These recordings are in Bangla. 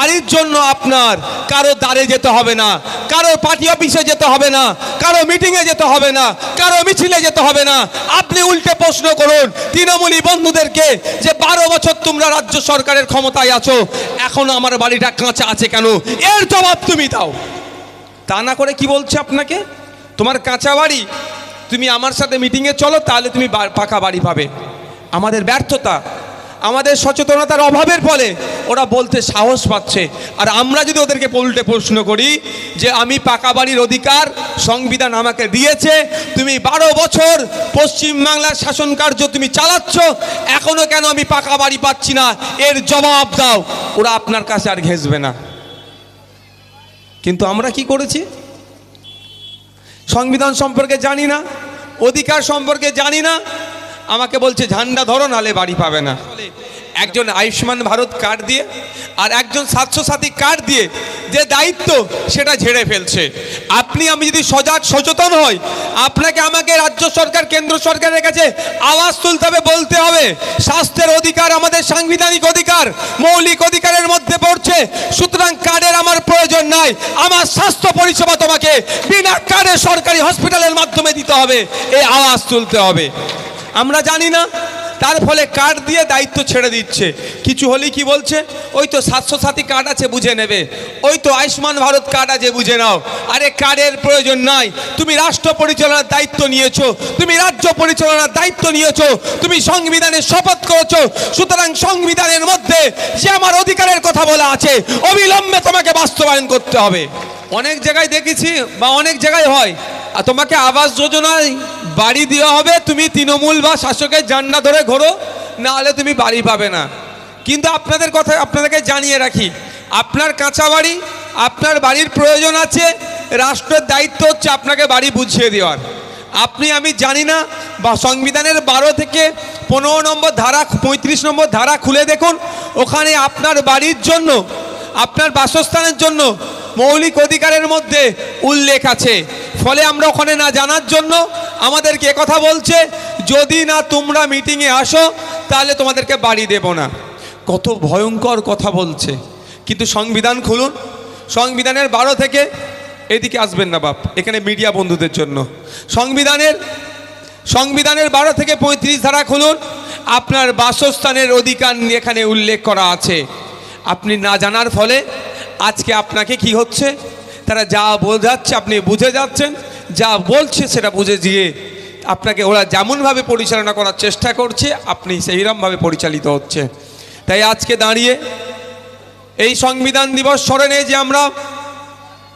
বাড়ির জন্য আপনার কারো দ্বারে যেতে হবে না, কারো পার্টি অফিসে যেতে হবে না, কারো মিটিংয়ে যেতে হবে না, কারো মিছিলে যেতে হবে না। আপনি উল্টে প্রশ্ন করুন তৃণমূলী বন্ধুদেরকে যে 12 বছর তোমরা রাজ্য সরকারের ক্ষমতায় আছো, এখনো আমার বাড়িটা কাঁচা আছে কেন? এর জবাব তুমি দাও। তা না করে কি বলছে আপনাকে, তোমার কাঁচা বাড়ি, তুমি আমার সাথে মিটিংয়ে চলো তাহলে তুমি পাকা বাড়ি পাবে। আমাদের ব্যর্থতা, আমাদের সচেতনতার অভাবের ফলে ওরা বলতে সাহস পাচ্ছে। আর আমরা যদি ওদেরকে উল্টে প্রশ্ন করি যে আমি পাকা বাড়ির অধিকার সংবিধান আমাকে দিয়েছে, তুমি 12 বছর পশ্চিমবাংলার শাসন কার্য তুমি চালাচ্ছ, এখনো কেন আমি পাকা বাড়ি পাচ্ছি না, এর জবাব দাও। ওরা আপনার কাছে আর ঘেঁষবে না। কিন্তু আমরা কি করেছি? সংবিধান সম্পর্কে জানি না, অধিকার সম্পর্কে জানি না, আমাকে বলছে ঝান্ডা ধরো নালে বাড়ি পাবে না। একজন আয়ুষ্মান ভারত কার্ড দিয়ে আর একজন স্বাস্থ্যসাথী কার্ড দিয়ে যে দায়িত্ব সেটা ঝেড়ে ফেলছে। আপনি আমি যদি সজাগ সচেতন হই, আপনাকে আমাকে রাজ্য সরকার কেন্দ্র সরকারের কাছে আওয়াজ তুলতে হবে, বলতে হবে স্বাস্থ্যের অধিকার আমাদের সাংবিধানিক অধিকার, মৌলিক অধিকারের মধ্যে পড়ছে। সুতরাং কার্ডের আমার প্রয়োজন নাই, আমার স্বাস্থ্য পরিষেবা তোমাকে বিনা কার্ডে সরকারি হসপিটালের মাধ্যমে দিতে হবে, এই আওয়াজ তুলতে হবে। আমরা জানি না, তার ফলে কার্ড দিয়ে দায়িত্ব ছেড়ে দিচ্ছে। কিছু হলেই কি বলছে, ওই তো স্বাস্থ্যসাথী কার্ড আছে বুঝে নেবে, ওই তো আয়ুষ্মান ভারত কার্ড আছে বুঝে নাও। আরে কার্ডের প্রয়োজন নাই, তুমি রাষ্ট্র পরিচালনার দায়িত্ব নিয়েছো, তুমি রাজ্য পরিচালনার দায়িত্ব নিয়েছো, তুমি সংবিধানের শপথ করেছো। সুতরাং সংবিধানের মধ্যে যে আমার অধিকারের কথা বলা আছে অবিলম্বে তোমাকে বাস্তবায়ন করতে হবে। অনেক জায়গায় দেখেছি বা অনেক জায়গায় হয়, আর তোমাকে আবাস যোজনায় বাড়ি দেওয়া হবে, তুমি তৃণমূল বা শাসকের ঝান্ডা ধরে ঘোরো, না হলে তুমি বাড়ি পাবে না। কিন্তু আপনাদের কথা আপনাদেরকে জানিয়ে রাখি, আপনার কাঁচা বাড়ি, আপনার বাড়ির প্রয়োজন আছে, রাষ্ট্রের দায়িত্ব হচ্ছে আপনাকে বাড়ি বুঝিয়ে দেওয়ার। আপনি আমি জানি না, বা সংবিধানের 12 থেকে 15 নম্বর ধারা, 35 নম্বর ধারা খুলে দেখুন, ওখানে আপনার বাড়ির জন্য, আপনার বাসস্থানের জন্য মৌলিক অধিকারের মধ্যে উল্লেখ আছে। ফলে আমরা ওখানে না জানার জন্য আমাদেরকে কথা বলছে, যদি না তোমরা মিটিংয়ে আসো তাহলে তোমাদেরকে বাড়ি দেব না। কত ভয়ঙ্কর কথা বলছে। কিন্তু সংবিধান খুলুন, সংবিধানের 12 থেকে, এদিকে আসবেন না বাপ, এখানে মিডিয়া বন্ধুদের জন্য, সংবিধানের 12 থেকে 35 ধারা খুলুন, আপনার বাসস্থানের অধিকার এখানে উল্লেখ করা আছে। আপনি না জানার ফলে আজকে আপনাকে কি হচ্ছে, তারা যা বোঝাচ্ছে আপনি বুঝে যাচ্ছেন, যা বলছে সেটা বুঝে দিয়ে আপনাকে ওরা যেমনভাবে পরিচালনা করার চেষ্টা করছে আপনি সেইরকমভাবে পরিচালিত হচ্ছে। তাই আজকে দাঁড়িয়ে এই সংবিধান দিবস স্মরণে যে আমরা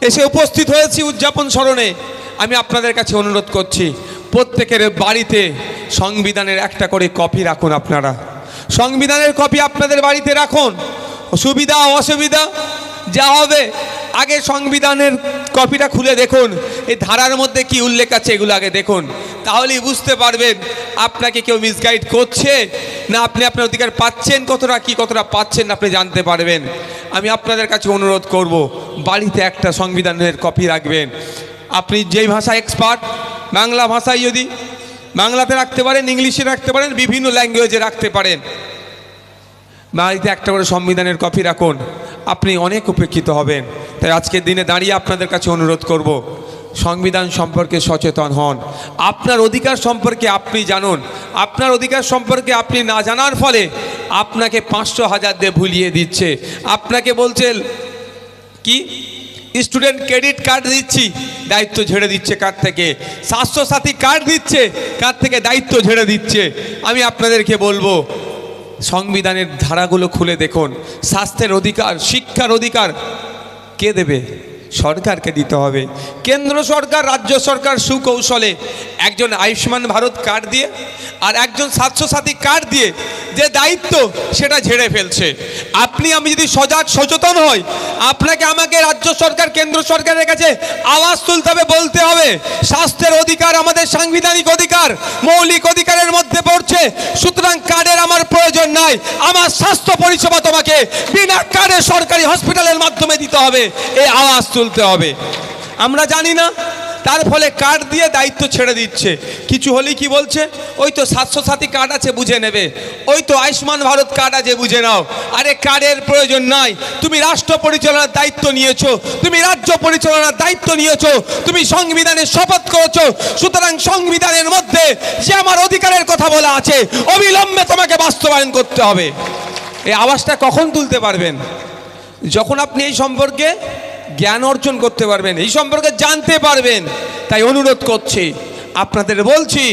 এসে উপস্থিত হয়েছি উদযাপন স্মরণে, আমি আপনাদের কাছে অনুরোধ করছি প্রত্যেকের বাড়িতে সংবিধানের একটা করে কপি রাখুন। আপনারা সংবিধানের কপি আপনাদের বাড়িতে রাখুন। সুবিধা অসুবিধা যা হবে, আগে সংবিধানের কপিটা খুলে দেখুন, এই ধারার মধ্যে কি উল্লেখ আছে এগুলো আগে দেখুন, তাহলেই বুঝতে পারবেন আপনাকে কেউ মিসগাইড করছে না, আপনি আপনার অধিকার পাচ্ছেন কতটা, কি কতটা পাচ্ছেন আপনি জানতে পারবেন। আমি আপনাদের কাছে অনুরোধ করব, বাড়িতে একটা সংবিধানের কপি রাখবেন। আপনি যেই ভাষা এক্সপার্ট, বাংলা ভাষায় যদি বাংলাতে রাখতে পারেন, ইংলিশে রাখতে পারেন, বিভিন্ন ল্যাঙ্গুয়েজে রাখতে পারেন, বাড়িতে একটা করে সংবিধানের কপি রাখুন, আপনি অনেক উপেক্ষিত হবেন। তাই আজকের দিনে দাঁড়িয়ে আপনাদের কাছে অনুরোধ করব, সংবিধান সম্পর্কে সচেতন হন, আপনার অধিকার সম্পর্কে আপনি জানুন। আপনার অধিকার সম্পর্কে আপনি না জানার ফলে আপনাকে 500,000 দিয়ে ভুলিয়ে দিচ্ছে। আপনাকে বলছে কি স্টুডেন্ট ক্রেডিট কার্ড দিচ্ছি, দায়িত্ব ঝেড়ে দিচ্ছে কার থেকে, স্বাস্থ্যসাথী কার্ড দিচ্ছে কার থেকে, দায়িত্ব ঝেড়ে দিচ্ছে। আমি আপনাদেরকে বলবো সংবিধানের ধারাগুলো খুলে দেখুন। স্বাস্থ্যের অধিকার, শিক্ষার অধিকার কে দেবে? সরকারকে দিতে হবে। কেন্দ্র সরকার, রাজ্য সরকার সুকৌশলে একজন আয়ুষ্মান ভারত কার্ড দিয়ে আর একজন স্বাস্থ্যসাথী কার্ড দিয়ে যে দায়িত্ব সেটা ঝেড়ে ফেলছে। আপনি আমি যদি সজাগ সচেতন হই, আপনাকে আমাকে রাজ্য সরকার কেন্দ্র সরকারের কাছে আওয়াজ তুলতে হবে, বলতে হবে স্বাস্থ্যের অধিকার আমাদের সাংবিধানিক অধিকার, মৌলিক অধিকারের মধ্যে পড়ছে। সুতরাং কার্ডের আমার প্রয়োজন নাই, আমার স্বাস্থ্য পরিষেবা তোমাকে বিনা কার্ডে সরকারি হসপিটালের মাধ্যমে দিতে হবে, এই আওয়াজ তুলতে হবে। আমরা জানি না, তার ফলে কার্ড দিয়ে দায়িত্ব ছেড়ে দিচ্ছে। কিছু হলেই কি বলছে, ওই তো স্বাস্থ্যসাথী কার্ড আছে বুঝে নেবে, ওই তো আয়ুষ্মান ভারত কার্ড আছে বুঝে নাও। আরে কার্ডের প্রয়োজন নাই, তুমি রাষ্ট্র পরিচালনার দায়িত্ব নিয়েছো, তুমি রাজ্য পরিচালনার দায়িত্ব নিয়েছো, তুমি সংবিধানের শপথ করেছো। সুতরাং সংবিধানের মধ্যে যে আমার অধিকারের কথা বলা আছে অবিলম্বে তোমাকে বাস্তবায়ন করতে হবে। এই আওয়াজটা কখন তুলতে পারবেন? যখন আপনি এই সম্পর্কে জ্ঞান অর্জন করতে পারবেন, এই সম্পর্কে জানতে পারবেন। তাই অনুরোধ করছি, আপনাদের বলছি,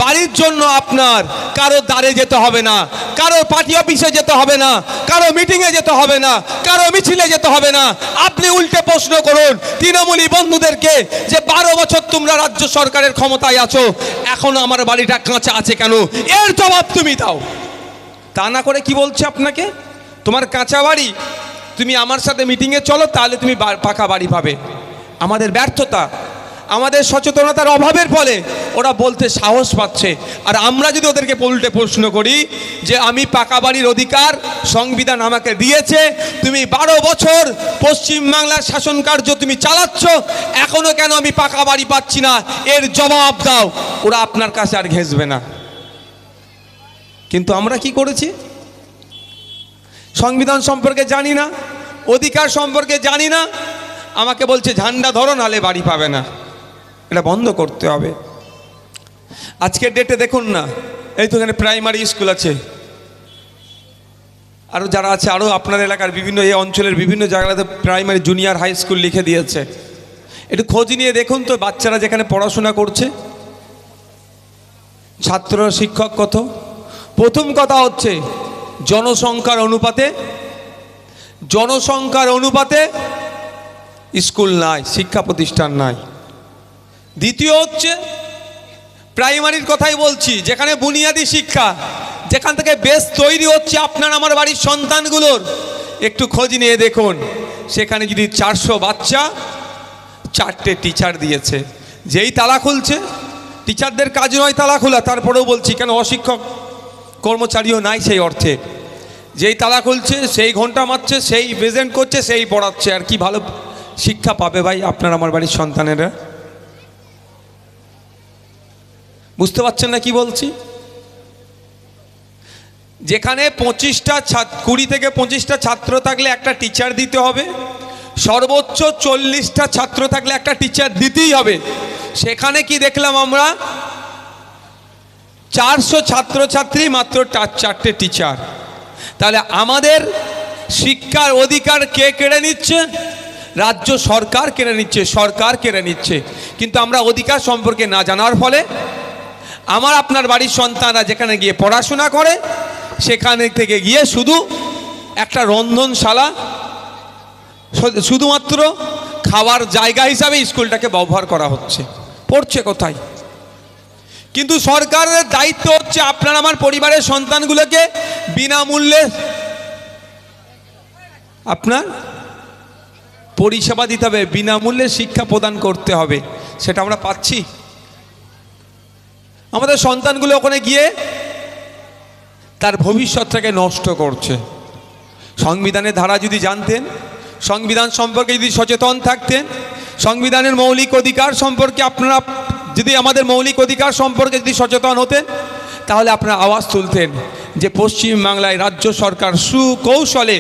বাড়ির জন্য আপনার কারো দ্বারে যেতে হবে না, কারো পার্টি অফিসে যেতে হবে না, কারো মিটিংয়ে যেতে হবে না, কারো মিছিলে যেতে হবে না। আপনি উল্টে প্রশ্ন করুন তৃণমূলী বন্ধুদেরকে যে 12 বছর তোমরা রাজ্য সরকারের ক্ষমতায় আছো, এখনো আমার বাড়িটা কাঁচা আছে কেন? এর জবাব তুমি দাও। তা না করে কি বলছে আপনাকে, তোমার কাঁচা বাড়ি, তুমি আমার সাথে মিটিংয়ে চলো তাহলে তুমি পাকা বাড়ি পাবে। আমাদের ব্যর্থতা, আমাদের সচেতনতার অভাবের ফলে ওরা বলতে সাহস পাচ্ছে। আর আমরা যদি ওদেরকে উল্টে প্রশ্ন করি যে আমি পাকা বাড়ির অধিকার সংবিধান আমাকে দিয়েছে, তুমি 12 বছর পশ্চিমবাংলার শাসন কার্য তুমি চালাচ্ছ, এখনো কেন আমি পাকা বাড়ি পাচ্ছি না, এর জবাব দাও। ওরা আপনার কাছে আর ঘেঁষবে না। কিন্তু আমরা কি করেছি? সংবিধান সম্পর্কে জানি না, অধিকার সম্পর্কে জানি না, আমাকে বলছে ঝান্ডা ধরো নালে বাড়ি পাবে না। এটা বন্ধ করতে হবে। আজকের ডেটে দেখুন না, এই তো এখানে প্রাইমারি স্কুল আছে, আরও যারা আছে, আরও আপনার এলাকার বিভিন্ন এই অঞ্চলের বিভিন্ন জায়গাতে প্রাইমারি জুনিয়র হাই স্কুল লিখে দিয়েছে। একটু খোঁজ নিয়ে দেখুন তো বাচ্চারা যেখানে পড়াশোনা করছে, ছাত্র শিক্ষক কত। প্রথম কথা হচ্ছে জনসংখ্যার অনুপাতে স্কুল নাই, শিক্ষা প্রতিষ্ঠান নাই। দ্বিতীয় হচ্ছে প্রাইমারির কথাই বলছি, যেখানে বুনিয়াদী শিক্ষা, যেখান থেকে বেস তৈরি হচ্ছে আপনার আমার বাড়ির সন্তানগুলোর। একটু খোঁজ নিয়ে দেখুন, সেখানে যদি 400 বাচ্চা 4টে টিচার দিয়েছে। যেই তালা খুলছে, টিচারদের কাজ নয় তালা খোলা, তারপরেও বলছি কেন অশিক্ষক কর্মচারীও নাই সেই অর্থে। যেই তালা খুলছে, সেই ঘন্টা মারছে, সেই প্রেজেন্ট করছে, সেই পড়াচ্ছে। আর কি ভালো শিক্ষা পাবে ভাই আপনার আমার বাড়ির সন্তানেরা? বুঝতে পারছেন না কি বলছি? যেখানে 20 থেকে 25টা ছাত্র থাকলে একটা টিচার দিতে হবে, সর্বোচ্চ 40টা ছাত্র থাকলে একটা টিচার দিতেই হবে। সেখানে কি দেখলাম আমরা, 400 ছাত্রছাত্রী, মাত্র 4টে টিচার। তাহলে আমাদের শিক্ষার অধিকার কে কেড়ে নিচ্ছে? রাজ্য সরকার কেড়ে নিচ্ছে, সরকার কেড়ে নিচ্ছে। কিন্তু আমরা অধিকার সম্পর্কে না জানার ফলে আমার আপনার বাড়ির সন্তানরা যেখানে গিয়ে পড়াশোনা করে, সেখানে থেকে গিয়ে শুধু একটা রন্ধনশালা, শুধুমাত্র খাওয়ার জায়গা হিসাবে স্কুলটাকে ব্যবহার করা হচ্ছে। পড়ছে কোথায়? কিন্তু সরকারের দায়িত্ব হচ্ছে আপনার আমার পরিবারের সন্তানগুলোকে বিনামূল্যে আপনার পরিষেবা দিতে হবে, বিনামূল্যে শিক্ষা প্রদান করতে হবে। সেটা আমরা পাচ্ছি? আমাদের সন্তানগুলো ওখানে গিয়ে তার ভবিষ্যৎটাকে নষ্ট করছে। সংবিধানের ধারা যদি জানতেন, সংবিধান সম্পর্কে যদি সচেতন থাকতেন, সংবিধানের মৌলিক অধিকার সম্পর্কে আপনারা যদি আমাদের মৌলিক অধিকার সম্পর্কে যদি সচেতন হতেন, তাহলে আপনারা আওয়াজ তুলতেন যে পশ্চিমবাংলায় রাজ্য সরকার সুকৌশলে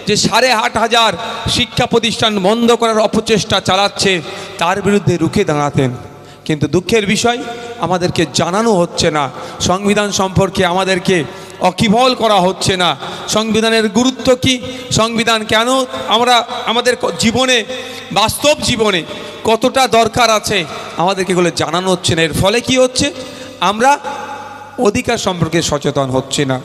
যে 8,500 শিক্ষা প্রতিষ্ঠান বন্ধ করার অপচেষ্টা চালাচ্ছে, তার বিরুদ্ধে রুখে দাঁড়াতেন। কিন্তু দুঃখের বিষয়, আমাদেরকে জানানো হচ্ছে না, সংবিধান সম্পর্কে আমাদেরকে অকিবল করা হচ্ছে না। সংবিধানের গুরুত্ব কি, সংবিধান কেন আমরা আমাদের জীবনে, বাস্তব জীবনে কতটা দরকার আছে, আমাদেরকে এগুলো জানানো হচ্ছে না। এর ফলে কি হচ্ছে, আমরা অধিকার সম্পর্কে সচেতন হচ্ছে না।